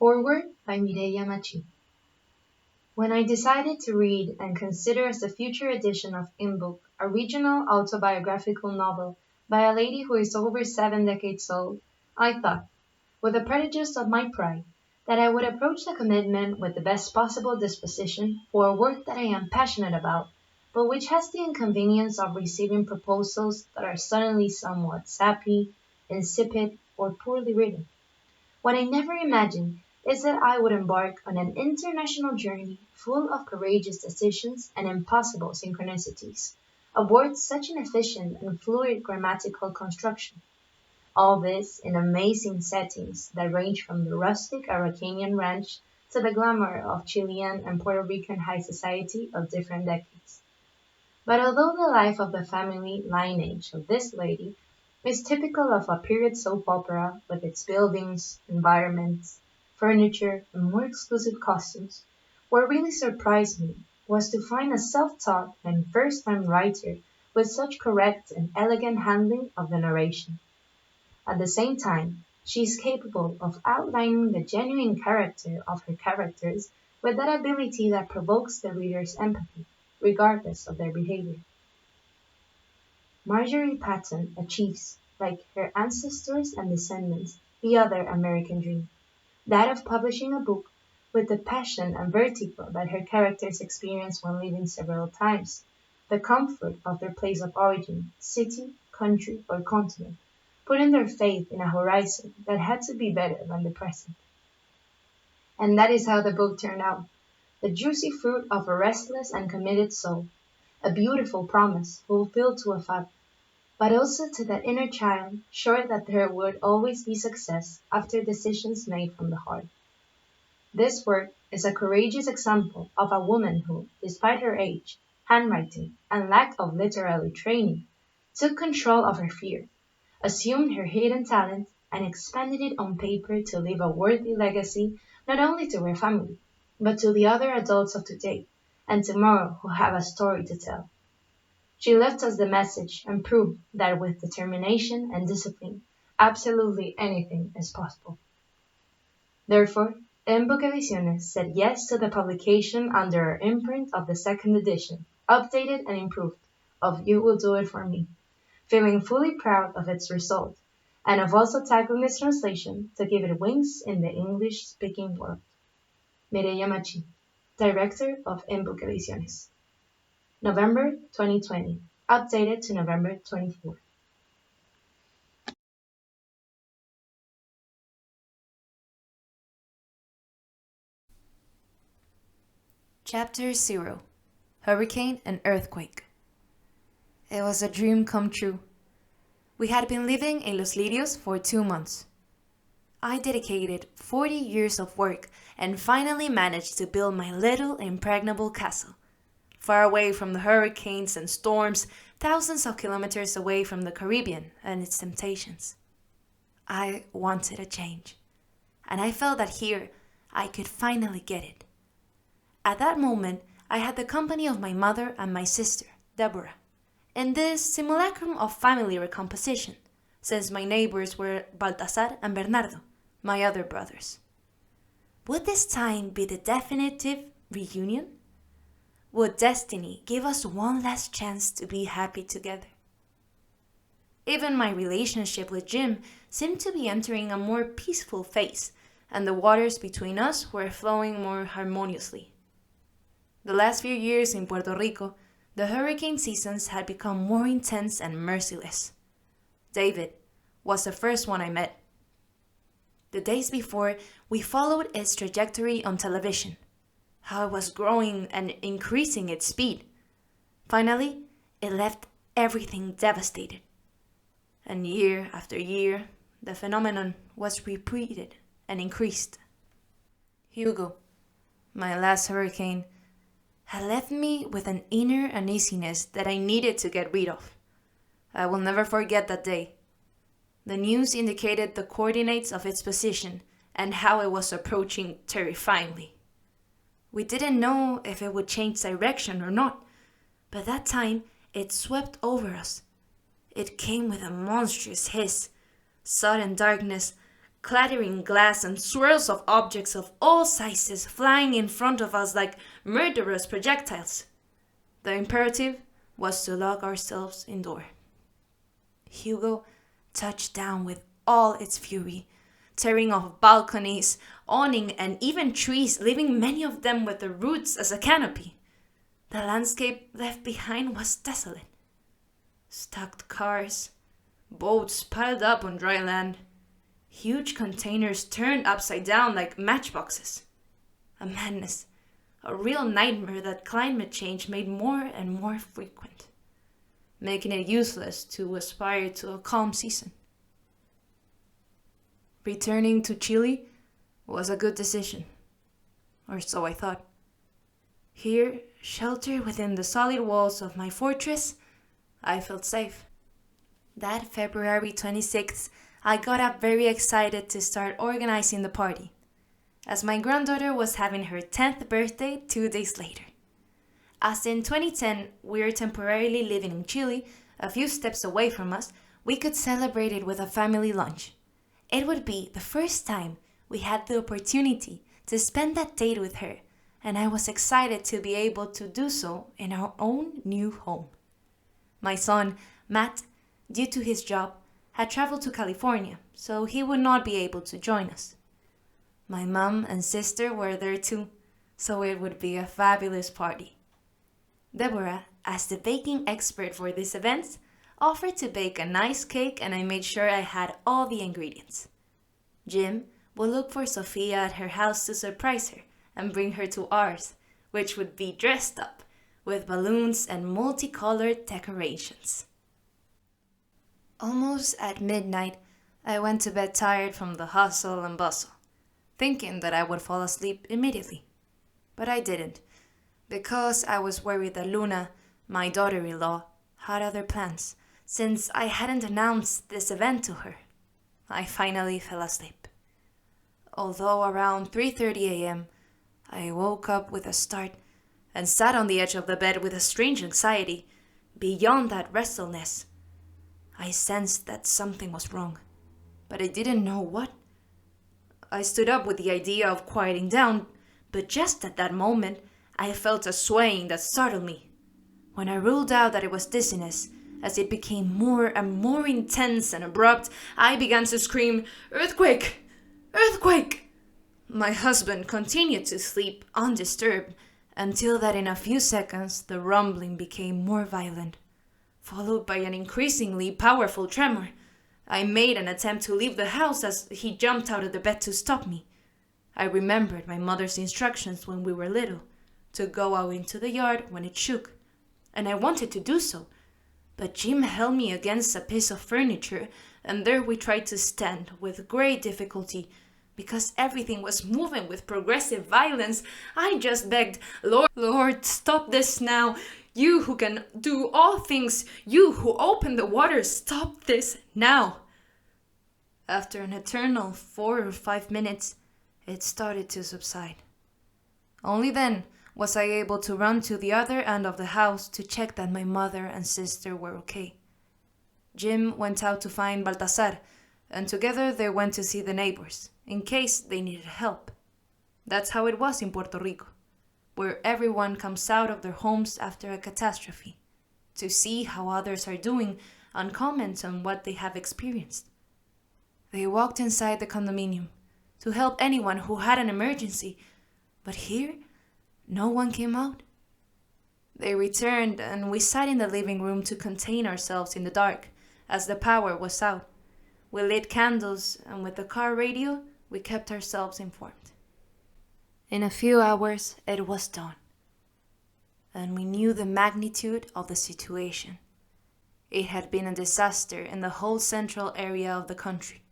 Foreword by Mireia Machi. When I decided to read and consider as a future edition of InBook a regional autobiographical novel by a lady who is over 7 decades old, I thought, with the prejudice of my pride, that I would approach the commitment with the best possible disposition for a work that I am passionate about, but which has the inconvenience of receiving proposals that are suddenly somewhat sappy, insipid, or poorly written. What I never imagined is that I would embark on an international journey full of courageous decisions and impossible synchronicities, aboard such an efficient and fluid grammatical construction. All this in amazing settings that range from the rustic Araucanian ranch to the glamour of Chilean and Puerto Rican high society of different decades. But although the life of the family lineage of this lady is typical of a period soap opera with its buildings, environments, furniture, and more exclusive costumes, what really surprised me was to find a self-taught and first-time writer with such correct and elegant handling of the narration. At the same time, she is capable of outlining the genuine character of her characters with that ability that provokes the reader's empathy, regardless of their behavior. Marjorie Patton achieves, like her ancestors and descendants, the other American dream, that of publishing a book with the passion and vertigo that her characters experience when leaving several times, the comfort of their place of origin, city, country, or continent, putting their faith in a horizon that had to be better than the present. And that is how the book turned out, the juicy fruit of a restless and committed soul, a beautiful promise fulfilled to a fact, but also to that inner child sure that there would always be success after decisions made from the heart. This work is a courageous example of a woman who, despite her age, handwriting, and lack of literary training, took control of her fear, assumed her hidden talent, and expanded it on paper to leave a worthy legacy not only to her family, but to the other adults of today and tomorrow who have a story to tell. She left us the message and proved that with determination and discipline, absolutely anything is possible. Therefore, InBook Ediciones said yes to the publication under our imprint of the second edition, updated and improved, of You Will Do It For Me, feeling fully proud of its result, and of also tackling its translation to give it wings in the English-speaking world. Mireia Machi, Director of InBook Ediciones. November 2020, updated to November 24. Chapter 0: Hurricane and Earthquake. It was a dream come true. We had been living in Los Lirios for 2 months. I dedicated 40 years of work and finally managed to build my little impregnable castle, far away from the hurricanes and storms, thousands of kilometers away from the Caribbean and its temptations. I wanted a change, and I felt that here I could finally get it. At that moment, I had the company of my mother and my sister, Deborah, in this simulacrum of family recomposition, since my neighbors were Baltasar and Bernardo, my other brothers. Would this time be the definitive reunion? Would destiny give us one last chance to be happy together? Even my relationship with Jim seemed to be entering a more peaceful phase, and the waters between us were flowing more harmoniously. The last few years in Puerto Rico, the hurricane seasons had become more intense and merciless. David was the first one I met. The days before, we followed its trajectory on television, how it was growing and increasing its speed. Finally, it left everything devastated. And year after year, the phenomenon was repeated and increased. Hugo, my last hurricane, had left me with an inner uneasiness that I needed to get rid of. I will never forget that day. The news indicated the coordinates of its position and how it was approaching terrifyingly. We didn't know if it would change direction or not, but that time it swept over us. It came with a monstrous hiss, sudden darkness, clattering glass and swirls of objects of all sizes flying in front of us like murderous projectiles. The imperative was to lock ourselves indoors. Hugo touched down with all its fury, tearing off balconies, awning, and even trees, leaving many of them with the roots as a canopy. The landscape left behind was desolate. Stocked cars, boats piled up on dry land, huge containers turned upside down like matchboxes. A madness, a real nightmare that climate change made more and more frequent, making it useless to aspire to a calm season. Returning to Chile was a good decision, or so I thought. Here, sheltered within the solid walls of my fortress, I felt safe. That February 26th, I got up very excited to start organizing the party, as my granddaughter was having her 10th birthday 2 days later. As in 2010 we were temporarily living in Chile, a few steps away from us, we could celebrate it with a family lunch. It would be the first time we had the opportunity to spend that date with her, and I was excited to be able to do so in our own new home. My son, Matt, due to his job, had traveled to California, so he would not be able to join us. My mom and sister were there too, so it would be a fabulous party. Deborah, as the baking expert for this event, offered to bake a nice cake, and I made sure I had all the ingredients. Jim would look for Sophia at her house to surprise her and bring her to ours, which would be dressed up with balloons and multicolored decorations. Almost at midnight, I went to bed tired from the hustle and bustle, thinking that I would fall asleep immediately. But I didn't, because I was worried that Luna, my daughter-in-law, had other plans, since I hadn't announced this event to her. I finally fell asleep. Although around 3:30 a.m., I woke up with a start and sat on the edge of the bed with a strange anxiety. Beyond that restlessness, I sensed that something was wrong, but I didn't know what. I stood up with the idea of quieting down, but just at that moment, I felt a swaying that startled me. When I ruled out that it was dizziness, as it became more and more intense and abrupt, I began to scream, "Earthquake! Earthquake!" My husband continued to sleep undisturbed until that in a few seconds the rumbling became more violent, followed by an increasingly powerful tremor. I made an attempt to leave the house as he jumped out of the bed to stop me. I remembered my mother's instructions when we were little, to go out into the yard when it shook, and I wanted to do so, but Jim held me against a piece of furniture, and there we tried to stand with great difficulty, because everything was moving with progressive violence. I just begged, Lord, stop this now. You who can do all things, you who open the waters, stop this now." After an eternal 4 or 5 minutes, it started to subside. Only then was I able to run to the other end of the house to check that my mother and sister were okay. Jim went out to find Baltasar, and together they went to see the neighbors, in case they needed help. That's how it was in Puerto Rico, where everyone comes out of their homes after a catastrophe, to see how others are doing and comment on what they have experienced. They walked inside the condominium to help anyone who had an emergency, but here, no one came out. They returned, and we sat in the living room to contain ourselves in the dark, as the power was out. We lit candles, and with the car radio, we kept ourselves informed. In a few hours, it was dawn, and we knew the magnitude of the situation. It had been a disaster in the whole central area of the country.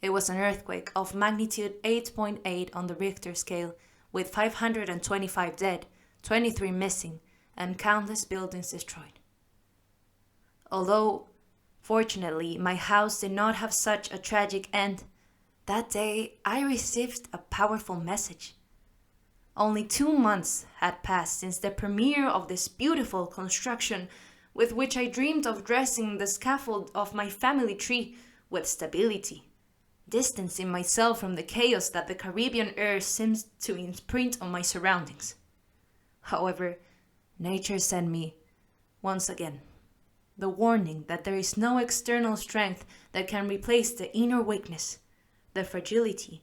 It was an earthquake of magnitude 8.8 on the Richter scale, with 525 dead, 23 missing, and countless buildings destroyed. Although, fortunately, my house did not have such a tragic end, that day I received a powerful message. Only 2 months had passed since the premiere of this beautiful construction, with which I dreamed of dressing the scaffold of my family tree with stability, distancing myself from the chaos that the Caribbean air seems to imprint on my surroundings. However, nature sent me, once again, the warning that there is no external strength that can replace the inner weakness, the fragility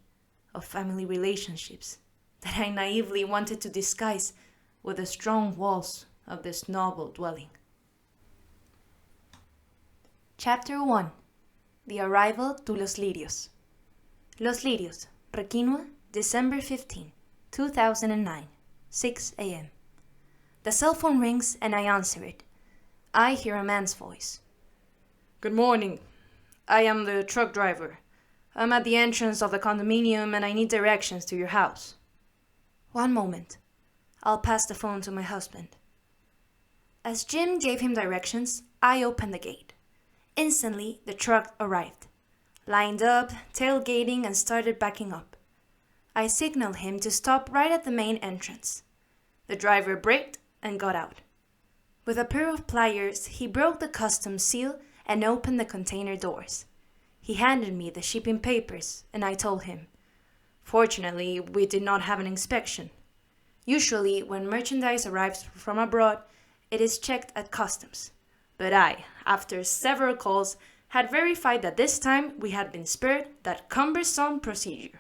of family relationships that I naively wanted to disguise with the strong walls of this noble dwelling. Chapter 1. The Arrival to Los Lirios. Los Lirios, Requinua, December 15, 2009, 6 a.m. The cell phone rings and I answer it. I hear a man's voice. Good morning. I am the truck driver. I'm at the entrance of the condominium and I need directions to your house. One moment. I'll pass the phone to my husband. As Jim gave him directions, I opened the gate. Instantly, the truck arrived. Lined up, tailgating, and started backing up. I signaled him to stop right at the main entrance. The driver braked and got out. With a pair of pliers, he broke the customs seal and opened the container doors. He handed me the shipping papers, and I told him. Fortunately, we did not have an inspection. Usually, when merchandise arrives from abroad, it is checked at customs. But I, after several calls, had verified that this time we had been spared that cumbersome procedure.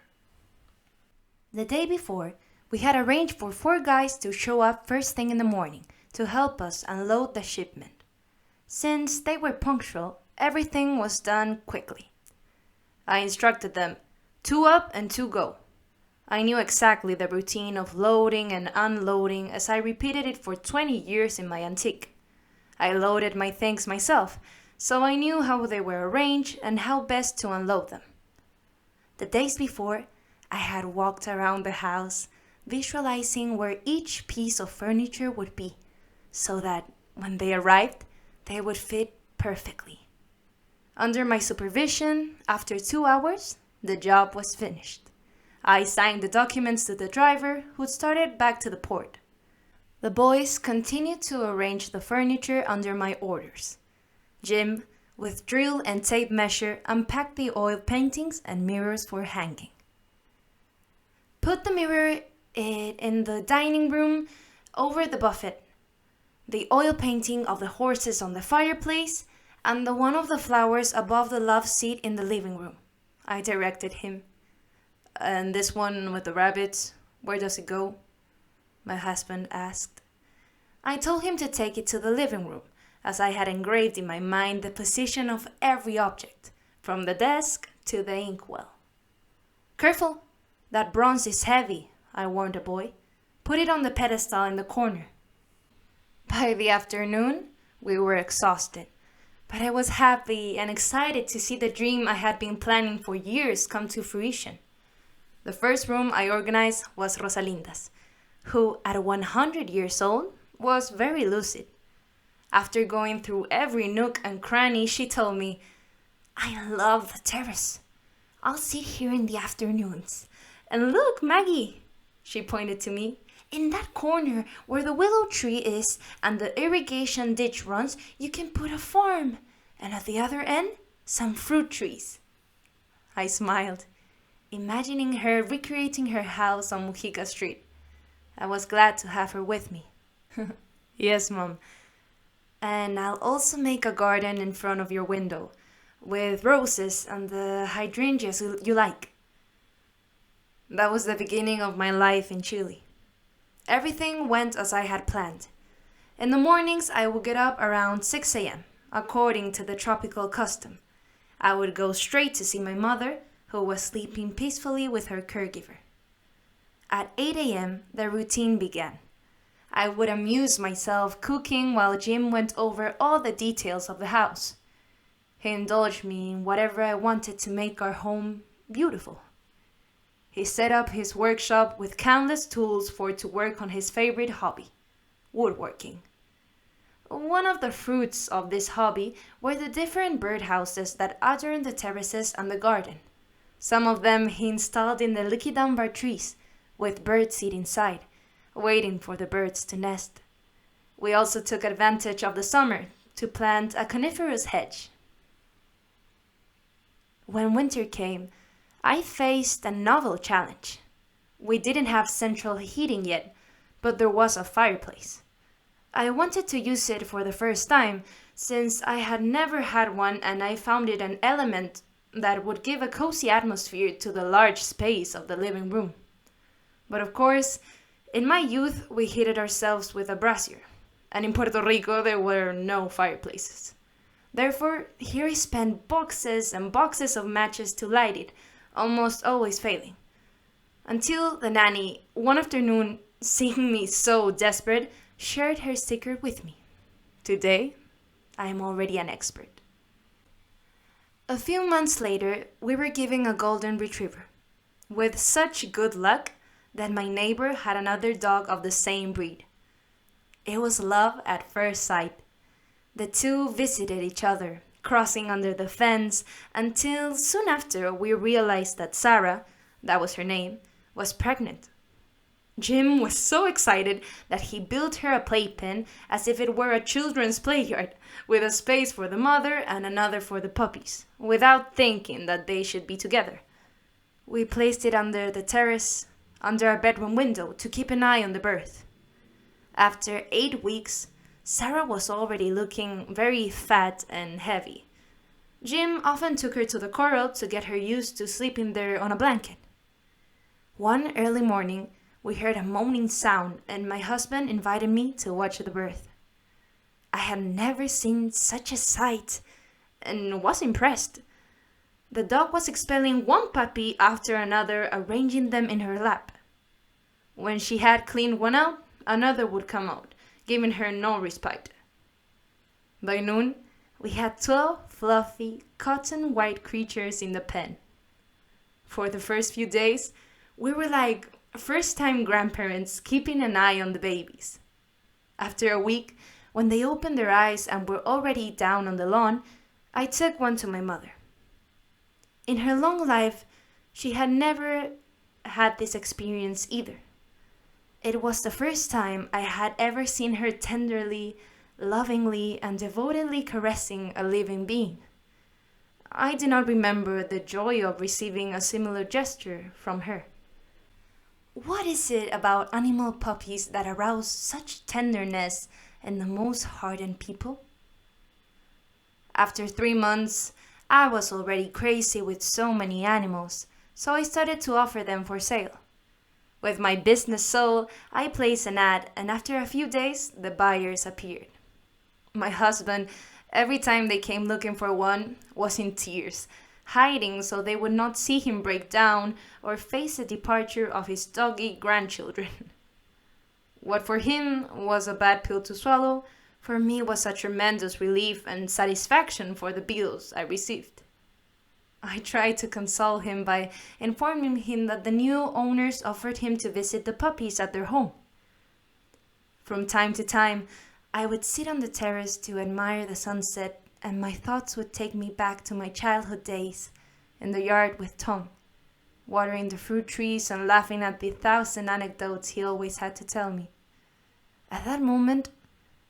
The day before, we had arranged for 4 guys to show up first thing in the morning to help us unload the shipment. Since they were punctual, everything was done quickly. I instructed them, 2 up and 2 go. I knew exactly the routine of loading and unloading as I repeated it for 20 years in my antique. I loaded my things myself, so I knew how they were arranged and how best to unload them. The days before, I had walked around the house, visualizing where each piece of furniture would be, so that when they arrived, they would fit perfectly. Under my supervision, after 2 hours, the job was finished. I signed the documents to the driver, who started back to the port. The boys continued to arrange the furniture under my orders. Jim, with drill and tape measure, unpacked the oil paintings and mirrors for hanging. Put the mirror in the dining room over the buffet, the oil painting of the horses on the fireplace, and the one of the flowers above the love seat in the living room. I directed him. And this one with the rabbits, where does it go? My husband asked. I told him to take it to the living room, as I had engraved in my mind the position of every object, from the desk to the inkwell. Careful, that bronze is heavy, I warned the boy. Put it on the pedestal in the corner. By the afternoon, we were exhausted, but I was happy and excited to see the dream I had been planning for years come to fruition. The first room I organized was Rosalinda's, who, at 100 years old, was very lucid. After going through every nook and cranny, she told me, I love the terrace. I'll sit here in the afternoons. And look, Maggie, she pointed to me, in that corner where the willow tree is and the irrigation ditch runs, you can put a farm. And at the other end, some fruit trees. I smiled, imagining her recreating her house on Mujica Street. I was glad to have her with me. Yes, Mom. And I'll also make a garden in front of your window, with roses and the hydrangeas you like. That was the beginning of my life in Chile. Everything went as I had planned. In the mornings, I would get up around 6 a.m., according to the tropical custom. I would go straight to see my mother, who was sleeping peacefully with her caregiver. At 8 a.m., the routine began. I would amuse myself cooking while Jim went over all the details of the house. He indulged me in whatever I wanted to make our home beautiful. He set up his workshop with countless tools to work on his favorite hobby, woodworking. One of the fruits of this hobby were the different birdhouses that adorned the terraces and the garden. Some of them he installed in the liquidambar trees, with birdseed inside, waiting for the birds to nest. We also took advantage of the summer to plant a coniferous hedge. When winter came, I faced a novel challenge. We didn't have central heating yet, but there was a fireplace. I wanted to use it for the first time, since I had never had one and I found it an element that would give a cozy atmosphere to the large space of the living room. But of course, in my youth we heated ourselves with a brazier, and in Puerto Rico there were no fireplaces. Therefore, here I spent boxes and boxes of matches to light it, almost always failing. Until the nanny, one afternoon, seeing me so desperate, shared her secret with me. Today, I am already an expert. A few months later, we were giving a golden retriever, with such good luck that my neighbor had another dog of the same breed. It was love at first sight. The two visited each other, crossing under the fence, until soon after we realized that Sarah, that was her name, was pregnant. Jim was so excited that he built her a playpen as if it were a children's playyard, with a space for the mother and another for the puppies, without thinking that they should be together. We placed it under the terrace, under our bedroom window, to keep an eye on the birth. After 8 weeks, Sarah was already looking very fat and heavy. Jim often took her to the corral to get her used to sleeping there on a blanket. One early morning, we heard a moaning sound, and my husband invited me to watch the birth. I had never seen such a sight, and was impressed. The dog was expelling one puppy after another, arranging them in her lap. When she had cleaned one out, another would come out, giving her no respite. By noon, we had 12 fluffy, cotton-white creatures in the pen. For the first few days, we were like first-time grandparents keeping an eye on the babies. After a week, when they opened their eyes and were already down on the lawn, I took one to my mother. In her long life, she had never had this experience either. It was the first time I had ever seen her tenderly, lovingly, and devotedly caressing a living being. I do not remember the joy of receiving a similar gesture from her. What is it about animal puppies that arouse such tenderness in the most hardened people? After 3 months, I was already crazy with so many animals, so I started to offer them for sale. With my business soul, I placed an ad, and after a few days, the buyers appeared. My husband, every time they came looking for one, was in tears, hiding so they would not see him break down or face the departure of his doggy grandchildren. What for him was a bad pill to swallow, for me was a tremendous relief and satisfaction for the bills I received. I tried to console him by informing him that the new owners offered him to visit the puppies at their home. From time to time, I would sit on the terrace to admire the sunset, and my thoughts would take me back to my childhood days in the yard with Tom, watering the fruit trees and laughing at the 1,000 anecdotes he always had to tell me. At that moment,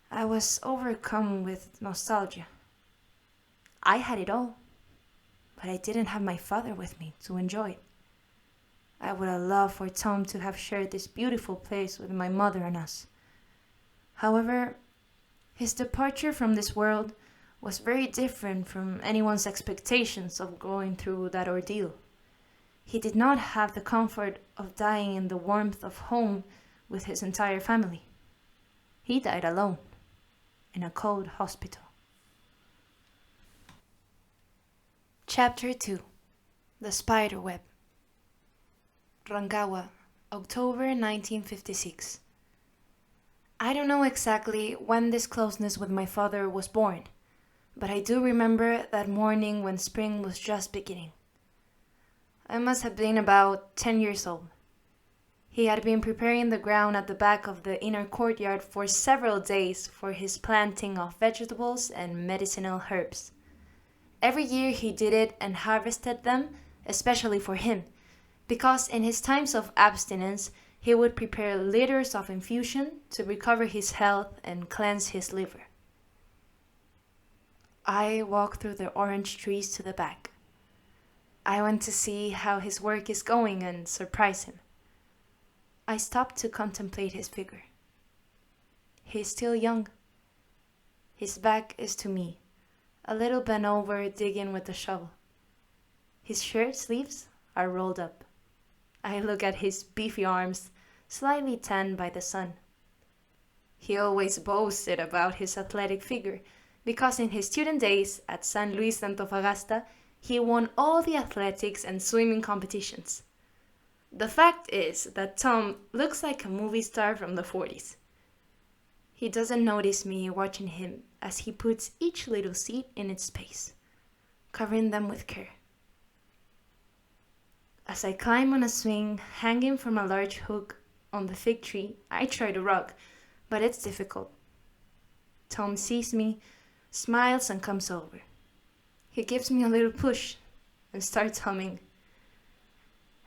I was overcome with nostalgia. I had it all, but I didn't have my father with me to enjoy it. I would have loved for Tom to have shared this beautiful place with my mother and us. However, his departure from this world was very different from anyone's expectations of going through that ordeal. He did not have the comfort of dying in the warmth of home with his entire family. He died alone, in a cold hospital. Chapter 2. The Spider Web. Rangawa, October 1956. I don't know exactly when this closeness with my father was born, but I do remember that morning when spring was just beginning. I must have been about 10 years old. He had been preparing the ground at the back of the inner courtyard for several days for his planting of vegetables and medicinal herbs. Every year he did it and harvested them, especially for him, because in his times of abstinence he would prepare liters of infusion to recover his health and cleanse his liver. I walked through the orange trees to the back. I want to see how his work is going and surprise him. I stopped to contemplate his figure. He is still young. His back is to me, a little bent over digging with the shovel. His shirt sleeves are rolled up. I look at his beefy arms, slightly tanned by the sun. He always boasted about his athletic figure because in his student days at San Luis Antofagasta, he won all the athletics and swimming competitions. The fact is that Tom looks like a movie star from the 40s. He doesn't notice me watching him as he puts each little seed in its space, covering them with care. As I climb on a swing hanging from a large hook on the fig tree, I try to rock, but it's difficult. Tom sees me, smiles and comes over. He gives me a little push and starts humming.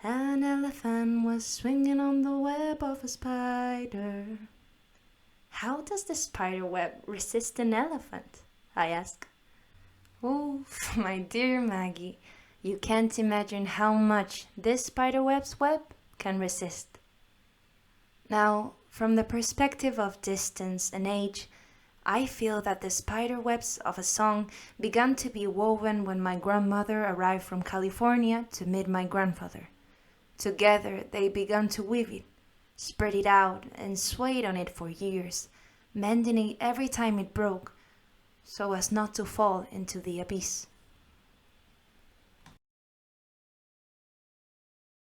An elephant was swinging on the web of a spider. How does the spider web resist an elephant? I ask. Oh, my dear Maggie, you can't imagine how much this spiderweb's web can resist. Now, from the perspective of distance and age, I feel that the spider webs of a song began to be woven when my grandmother arrived from California to meet my grandfather. Together they began to weave it, spread it out, and swayed on it for years, mending it every time it broke, so as not to fall into the abyss.